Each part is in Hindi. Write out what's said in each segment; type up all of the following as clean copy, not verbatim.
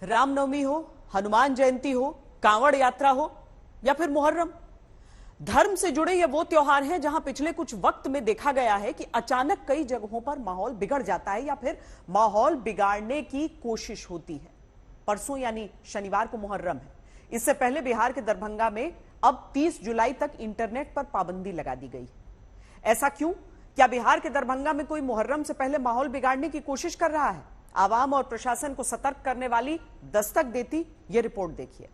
रामनवमी हो, हनुमान जयंती हो, कांवड़ यात्रा हो या फिर मुहर्रम, धर्म से जुड़े ये वो त्योहार हैं जहां पिछले कुछ वक्त में देखा गया है कि अचानक कई जगहों पर माहौल बिगड़ जाता है या फिर माहौल बिगाड़ने की कोशिश होती है। परसों यानी शनिवार को मुहर्रम है। इससे पहले बिहार के दरभंगा में अब 30 जुलाई तक इंटरनेट पर पाबंदी लगा दी गई। ऐसा क्यों? क्या बिहार के दरभंगा में कोई मुहर्रम से पहले माहौल बिगाड़ने की कोशिश कर रहा है? आवाम और प्रशासन को सतर्क करने वाली दस्तक देती ये रिपोर्ट देखिए।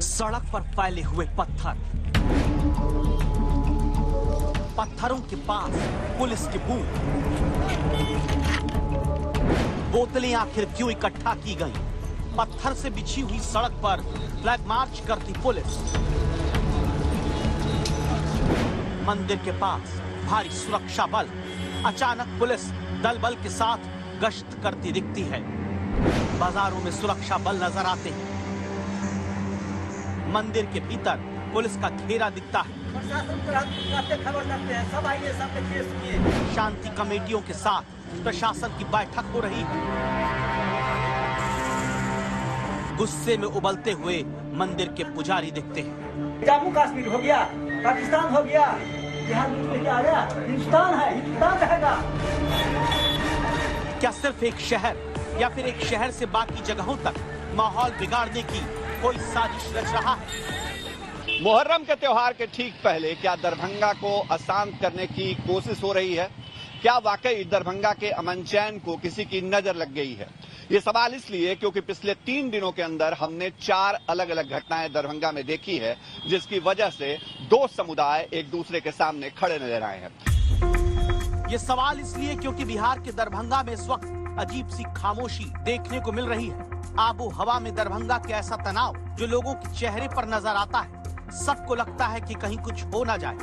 सड़क पर फैले हुए पत्थरों के पास पुलिस की बूथ। बोतलें आखिर क्यों इकट्ठा की गई? पत्थर से बिछी हुई सड़क पर फ्लैग मार्च करती पुलिस। मंदिर के पास भारी सुरक्षा बल। अचानक पुलिस दल बल के साथ गश्त करती दिखती है। बाजारों में सुरक्षा बल नजर आते हैं। मंदिर के भीतर पुलिस का घेरा दिखता है। खबर करते हैं, सब आइए, सबके केस किए। शांति कमेटियों के साथ प्रशासन की बैठक हो रही है। गुस्से में उबलते हुए मंदिर के पुजारी दिखते हैं। जम्मू कश्मीर हो गया, पाकिस्तान हो गया, बिहार में क्या आ गया? हिंदुस्तान है, हिंदुस्तान रहेगा। क्या सिर्फ एक शहर या फिर एक शहर से बाकी जगहों तक माहौल बिगाड़ने की कोई साजिश रच रहा है? मुहर्रम के त्योहार के ठीक पहले क्या दरभंगा को अशांत करने की कोशिश हो रही है? क्या वाकई दरभंगा के अमन चैन को किसी की नजर लग गई है? ये सवाल इसलिए क्योंकि पिछले 3 दिनों के अंदर हमने 4 अलग अलग घटनाएं दरभंगा में देखी है, जिसकी वजह से 2 समुदाय एक दूसरे के सामने खड़े नजर आए हैं। ये सवाल इसलिए क्योंकि बिहार के दरभंगा में इस वक्त अजीब सी खामोशी देखने को मिल रही है। आबो हवा में दरभंगा के ऐसा तनाव जो लोगों के चेहरे पर नजर आता है। सबको लगता है कि कहीं कुछ हो ना जाए।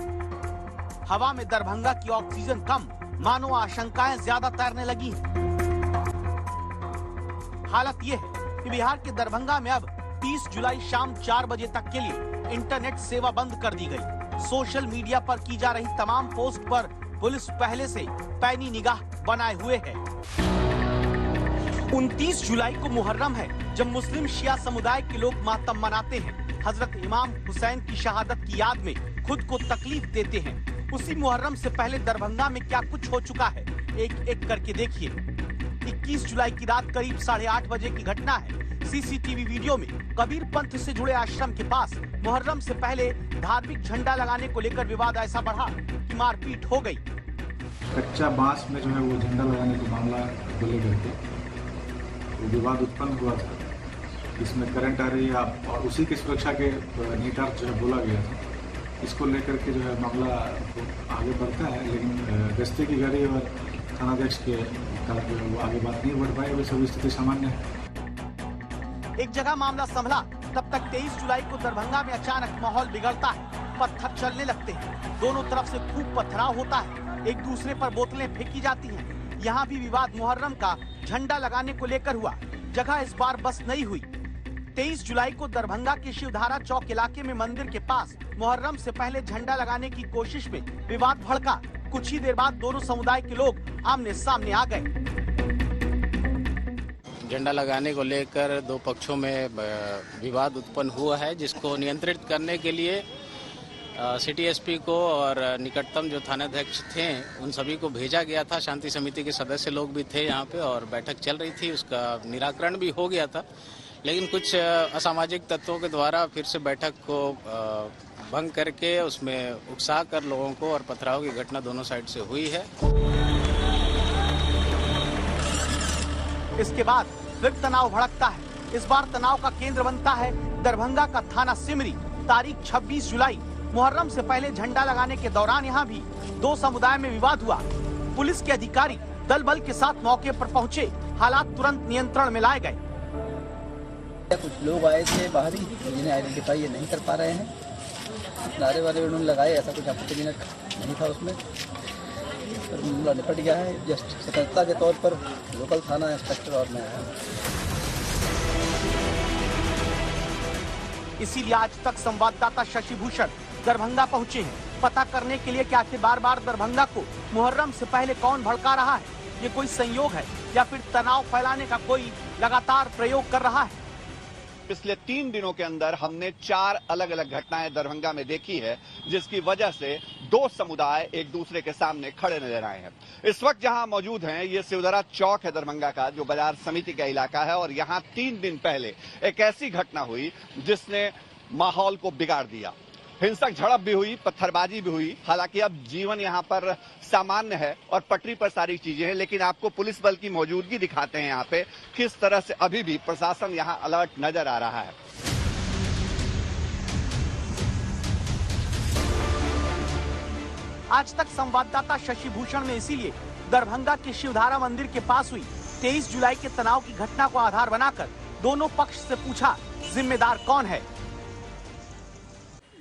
हवा में दरभंगा की ऑक्सीजन कम, मानो आशंकाएं ज्यादा तैरने लगी हैं। हालत यह है कि बिहार के दरभंगा में अब 30 जुलाई शाम 4 बजे तक के लिए इंटरनेट सेवा बंद कर दी गई। सोशल मीडिया पर की जा रही तमाम पोस्ट पर पुलिस पहले से पैनी निगाह बनाए हुए है। 29 जुलाई को मुहर्रम है, जब मुस्लिम शिया समुदाय के लोग मातम मनाते हैं। हजरत इमाम हुसैन की शहादत की याद में खुद को तकलीफ देते हैं। उसी मुहर्रम से पहले दरभंगा में क्या कुछ हो चुका है, एक एक करके देखिए। 21 जुलाई की रात करीब 8:30 बजे की घटना है। सीसीटीवी वीडियो में कबीर पंथ से जुड़े आश्रम के पास मुहर्रम से पहले धार्मिक झंडा लगाने को लेकर विवाद ऐसा बढ़ा कि मारपीट हो गई। कच्चा बांस में जो है वो झंडा लगाने का मामला को लेकर के विवाद उत्पन्न हुआ था। इसमें करंट आ रही है और उसी की सुरक्षा के निहितार्थ जो है बोला गया था। इसको लेकर के जो है मामला आगे बढ़ता है, लेकिन गश्ती की गाड़ी और थानाध्यक्ष के कारण जो है वो आगे बात नहीं बढ़ पाई। वो सब स्थिति सामान्य है। एक जगह मामला संभला, तब तक 23 जुलाई को दरभंगा में अचानक माहौल बिगड़ता है। पत्थर चलने लगते हैं, दोनों तरफ से खूब पथराव होता है, एक दूसरे पर बोतलें फेंकी जाती हैं। यहाँ भी विवाद मुहर्रम का झंडा लगाने को लेकर हुआ। जगह इस बार बस नहीं हुई। 23 जुलाई को दरभंगा के शिवधारा चौक इलाके में मंदिर के पास मुहर्रम से पहले झंडा लगाने की कोशिश में विवाद भड़का। कुछ ही देर बाद दोनों समुदाय के लोग आमने सामने आ गए। झंडा लगाने को लेकर 2 पक्षों में विवाद उत्पन्न हुआ है, जिसको नियंत्रित करने के लिए सिटी एसपी को और निकटतम जो थानाध्यक्ष थे उन सभी को भेजा गया था। शांति समिति के सदस्य लोग भी थे यहाँ पे और बैठक चल रही थी। उसका निराकरण भी हो गया था, लेकिन कुछ असामाजिक तत्वों के द्वारा फिर से बैठक को भंग करके उसमें उकसा कर लोगों को और पथराव की घटना दोनों साइड से हुई है। इसके बाद फिर तनाव भड़कता है। इस बार तनाव का केंद्र बनता है दरभंगा का थाना सिमरी। तारीख 26 जुलाई मुहर्रम से पहले झंडा लगाने के दौरान यहाँ भी 2 समुदाय में विवाद हुआ। पुलिस के अधिकारी दल बल के साथ मौके पर पहुंचे। हालात तुरंत नियंत्रण में लाए गए। कुछ लोग आए थे बाहरी, जिन्हें आइडेंटिफाई ये नहीं कर पा रहे हैं। नारे वाले उन्होंने लगाए, ऐसा कुछ आपत्तिजनक नहीं था उसमें। पर मामला निपट गया है। जस्ट सतर्कता के तौर पर लोकल थाना इंस्पेक्टर और मैं आया। इसीलिए आज तक संवाददाता शशि भूषण दरभंगा पहुंचे हैं। पता करने के लिए कि आखिर बार बार दरभंगा को मुहर्रम से पहले कौन भड़का रहा है। ये कोई संयोग है या फिर तनाव फैलाने का कोई लगातार प्रयोग कर रहा है। पिछले 3 दिनों के अंदर हमने 4 अलग अलग घटनाएं दरभंगा में देखी है, जिसकी वजह से 2 समुदाय एक दूसरे के सामने खड़े नजर आए हैं। इस वक्त जहां मौजूद हैं, ये शिवदरा चौक है दरभंगा का, जो बाजार समिति का इलाका है, और यहां 3 दिन पहले एक ऐसी घटना हुई जिसने माहौल को बिगाड़ दिया। हिंसक झड़प भी हुई, पत्थरबाजी भी हुई। हालांकि अब जीवन यहाँ पर सामान्य है और पटरी पर सारी चीजें हैं, लेकिन आपको पुलिस बल की मौजूदगी दिखाते हैं यहाँ पे, किस तरह से अभी भी प्रशासन यहाँ अलर्ट नजर आ रहा है। आज तक संवाददाता शशि भूषण ने इसीलिए दरभंगा के शिवधारा मंदिर के पास हुई 23 जुलाई के तनाव की घटना को आधार बनाकर दोनों पक्ष से पूछा, जिम्मेदार कौन है।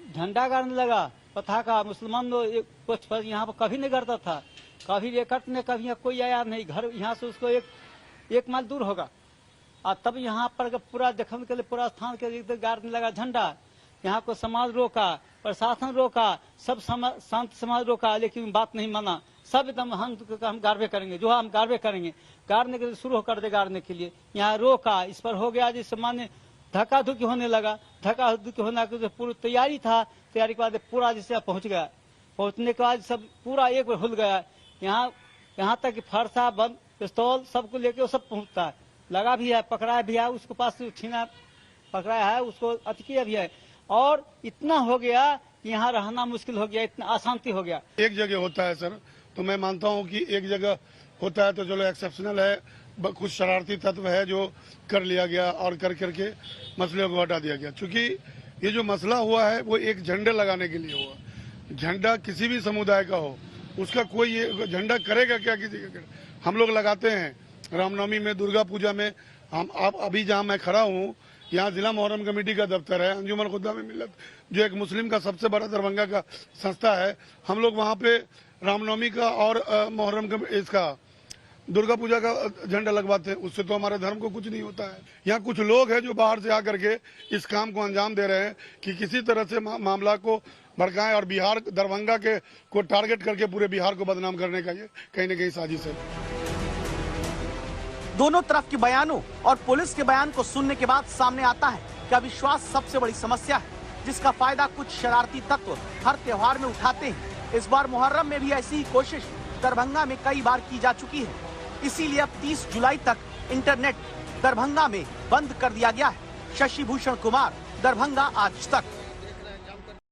झंडा गाड़ने लगा पताका, मुसलमान लोग यहाँ पर कभी नहीं करता था, कभी एकट ने कभी यहाँ कोई आया नहीं, घर यहाँ से उसको एक माइल दूर होगा। और तब यहाँ पर पूरा देखने के लिए पूरा स्थान के लिए गाड़ने लगा झंडा। यहाँ को समाज रोका, प्रशासन रोका, सब शांत समाज रोका, लेकिन बात नहीं माना। सब एकदम हम गाड़वे करेंगे, जो हम गाड़वे करेंगे, गाड़ने के लिए शुरू कर दे गाड़ने के लिए। यहाँ रोका, इस पर हो गया जिससे मान्य धक्का धुक्की होने लगा। धक्का धुक्की होने लगा, पूरी तैयारी था, तैयारी के बाद पूरा जैसे पहुंच गया। पहुंचने के बाद सब पूरा एक बार खुल गया। यहाँ तक कि फरसा, बम, पिस्तौल सबको लेके वो सब पहुंचता है, लगा भी है, पकड़ा भी है, उसके पास छीना पकड़ा है, उसको अटकिया भी है। और इतना हो गया कि यहाँ रहना मुश्किल हो गया, इतना अशांति हो गया। एक जगह होता है सर, तो मैं मानता हूँ कि एक जगह होता है तो चलो एक्सेप्शनल है, कुछ शरारती तत्व है जो कर लिया गया और करके मसले को हटा दिया गया। चूंकि ये जो मसला हुआ है वो एक झंडे लगाने के लिए हुआ। झंडा किसी भी समुदाय का हो, उसका कोई ये झंडा करेगा क्या किसी का? हम लोग लगाते हैं रामनवमी में, दुर्गा पूजा में। हम अभी जहाँ मैं खड़ा हूँ, यहाँ जिला मुहर्रम कमेटी का दफ्तर है, अंजुमन खुद्दाम मिल्लत जो एक मुस्लिम का सबसे बड़ा दरभंगा का संस्था है। हम लोग वहाँ पे रामनवमी का और मुहर्रम इसका दुर्गा पूजा का झंडा लगवाते हैं। उससे तो हमारे धर्म को कुछ नहीं होता है। यहाँ कुछ लोग हैं जो बाहर से आकर के इस काम को अंजाम दे रहे हैं कि किसी तरह से मामला को भड़काएं और बिहार, दरभंगा के को टारगेट करके पूरे बिहार को बदनाम करने का ये कहीं न कहीं साजिश है। दोनों तरफ के बयानों और पुलिस के बयान को सुनने के बाद सामने आता है कि अविश्वास सबसे बड़ी समस्या है, जिसका फायदा कुछ शरारती तत्व हर त्योहार में उठाते हैं। इस बार मुहर्रम में भी ऐसी ही कोशिश दरभंगा में कई बार की जा चुकी है। इसीलिए अब 30 जुलाई तक इंटरनेट दरभंगा में बंद कर दिया गया है। शशि भूषण कुमार, दरभंगा आज तक।